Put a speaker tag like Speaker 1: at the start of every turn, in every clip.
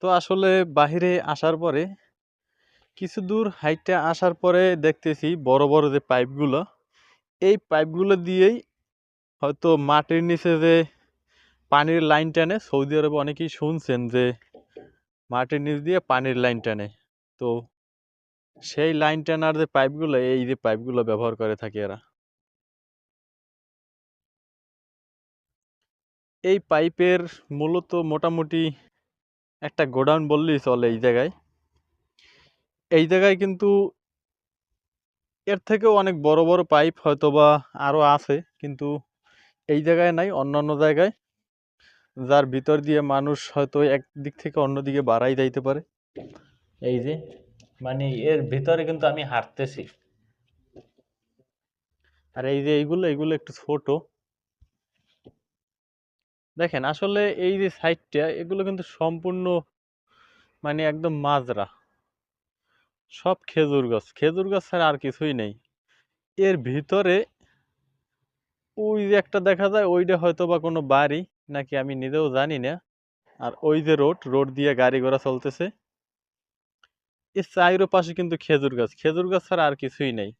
Speaker 1: তো আসলে বাহিরে আসার পরে কিছু দূর হাইটে আসার পরে দেখতেছি বড় বড় যে পাইপগুলো, এই পাইপগুলো দিয়েই হয়তো মাটির নিচে যে পানির লাইন টানে। সৌদি আরবে অনেকেই শুনছেন যে মাটির নিচ দিয়ে পানির লাইন টানে। তো সেই লাইন টানার যে পাইপগুলো, এই যে পাইপগুলো ব্যবহার করে থাকে এরা। এই পাইপের মূলত মোটামুটি একটা গোডাউন বললেই চলে এই জায়গায়। এই জায়গায় কিন্তু এর থেকেও অনেক বড় বড় পাইপ হয়তোবা আরো আছে, কিন্তু এই জায়গায় নাই, অন্যান্য জায়গায়, যার ভিতর দিয়ে মানুষ হয়তো এক দিক থেকে অন্য দিকে বাড়াই যাইতে পারে। এই যে মানে এর ভিতরে কিন্তু আমি হাঁটতেছি, আর এই যে এইগুলো এগুলো একটু ছোট। দেখেন আসলে এই যে সাইডটা, এগুলো কিন্তু সম্পূর্ণ মানে একদম মাজরা, সব খেজুর গাছ, খেজুর গাছ ছাড়া আর কিছুই নেই এর ভিতরে। ওই যে একটা দেখা যায়, ওইটা হয়তো বা কোনো বাড়ি নাকি আমি নিজেও জানি না। আর ওই যে রোড, রোড দিয়ে গাড়ি ঘোড়া চলতেছে। এর চাইরো পাশে কিন্তু খেজুর গাছ, খেজুর গাছ ছাড়া আর কিছুই নেই।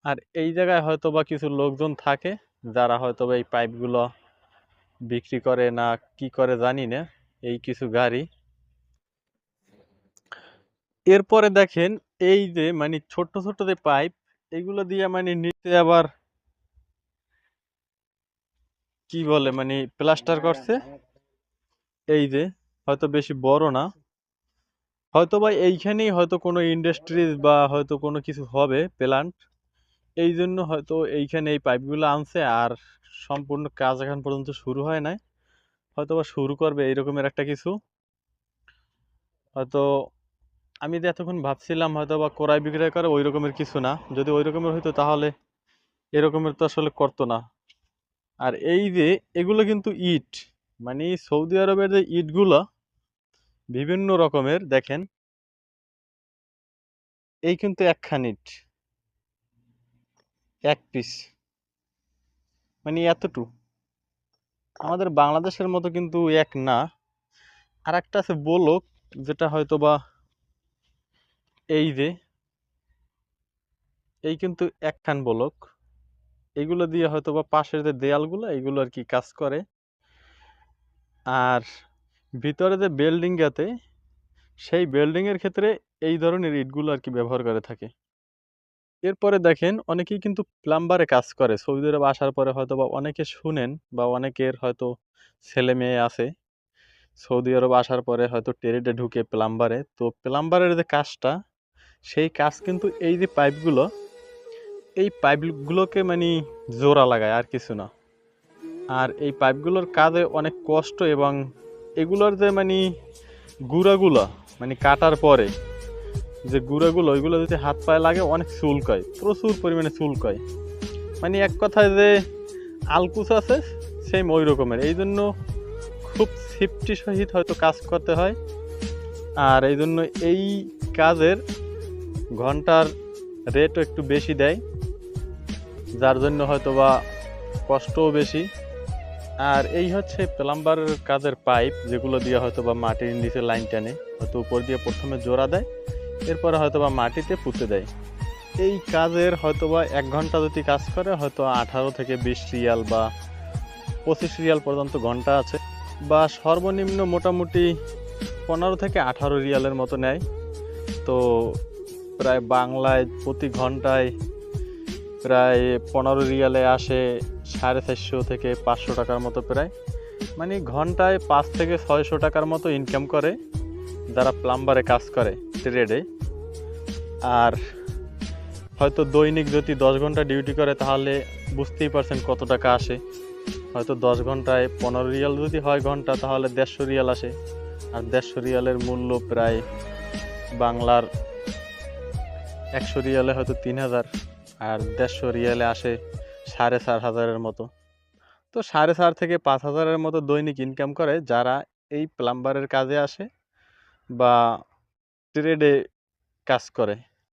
Speaker 1: আর এই জায়গায় হয়তো বা কিছু লোকজন থাকে, যারা হয়তো বা এই পাইপগুলো বিক্রি করে না কি করে জানি না। এই কিছু গাড়ি, এরপরে দেখেন এই যে মানে ছোট্ট ছোট্ট যে পাইপ, এগুলো দিয়ে মানে নিচে আবার কি বলে মানে প্লাস্টার করছে। এই যে হয়তো বেশি বড় না, হয়তো বা এইখানেই হয়তো কোনো ইন্ডাস্ট্রিজ বা হয়তো কোনো কিছু হবে প্ল্যান্ট, এই জন্য হয়তো এইখানে এই পাইপগুলো আনছে। আর সম্পূর্ণ কাজ এখন পর্যন্ত শুরু হয় নাই, হয়তো বা শুরু করবে এইরকমের একটা কিছু। হয়তো আমি যে এতক্ষণ ভাবছিলাম হয়তো বা ক্রয় বিক্রয় করে, ওই রকমের কিছু না। যদি ওই রকমের হইতো তাহলে এরকমের তো আসলে করতো না। আর এই যে এগুলো কিন্তু ইট, মানে সৌদি আরবের যে ইটগুলো বিভিন্ন রকমের দেখেন, এই কিন্তু একখান ইট, এক পিস, মানে এতটু, আমাদের বাংলাদেশের মতো কিন্তু এক না। আর একটা আছে বলক, যেটা হয়তো বা এই যে এই কিন্তু একখান বলক, এইগুলো দিয়ে হয়তো বা পাশের যে দেয়ালগুলো এইগুলো আর কি কাজ করে। আর ভিতরে যে বিল্ডিং গাতে, সেই বিল্ডিং এর ক্ষেত্রে এই ধরনের ইটগুলো আর কি ব্যবহার করে থাকে। এরপরে দেখেন অনেকেই কিন্তু প্লাম্বারে কাজ করে সৌদি আরব আসার পরে, হয়তো বা অনেকে শুনেন বা অনেকের হয়তো ছেলে মেয়ে আছে সৌদি আরব আসার পরে হয়তো ট্রেডে ঢুকে প্লাম্বারে। তো প্লাম্বারের যে কাজটা, সেই কাজ কিন্তু এই যে পাইপগুলো, এই পাইপগুলোকে মানে জোড়া লাগায়, আর কিছু না। আর এই পাইপগুলোর কাজে অনেক কষ্ট, এবং এগুলোর যে মানে গুঁড়াগুলো মানে কাটার পরে যে গুঁড়াগুলো, ওইগুলো যদি হাত পায়ে লাগে অনেক চুলকায়, প্রচুর পরিমাণে চুলকায়। মানে এক কথায় যে আলকুচ আছে সেম ওই রকমের। এই জন্য খুব সেফটি সহিত হয়তো কাজ করতে হয়। আর এই জন্য এই কাজের ঘন্টার রেটও একটু বেশি দেয়, যার জন্য হয়তো বা কষ্টও বেশি। আর এই হচ্ছে প্লাম্বারের কাজের পাইপ, যেগুলো দিয়ে হয়তো বা মাটির নিচে লাইন টানে, হয়তো উপর দিয়ে প্রথমে জোড়া দেয়, এরপরে হয়তো বা মাটিতে পুঁতে দেয়। এই কাজের হয়তো বা 1 ঘন্টা যদি কাজ করে, হয়তো 18 থেকে 20 রিয়াল বা 25 রিয়াল পর্যন্ত ঘন্টা আছে, বা সর্বনিম্ন মোটামুটি 15 থেকে 18 রিয়ালের মতো নেয়। তো প্রায় বাংলায় প্রতি ঘন্টায় প্রায় 15 রিয়ালে আসে 450 থেকে 500 টাকার মতো প্রায়। মানে ঘন্টায় 5 থেকে 600 টাকার মতো ইনকাম করে যারা প্লাম্বারে কাজ করে ট্রেডে। আর হয়তো দৈনিক যদি 10 ঘন্টা ডিউটি করে, তাহলে বুঝতেই পারছেন কত টাকা আসে। হয়তো 10 ঘন্টায় 15 রিয়াল যদি হয় ঘন্টা, তাহলে 150 রিয়াল আসে। আর 150 রিয়ালের মূল্য প্রায় বাংলার 100 রিয়ালে হয়তো 3000, আর 150 রিয়ালে আসে 4500-এর মতো। তো 4.5 থেকে 5000-এর মতো দৈনিক ইনকাম করে যারা এই প্লাম্বারের কাজে আসে বা ট্রেডে কাজ করে।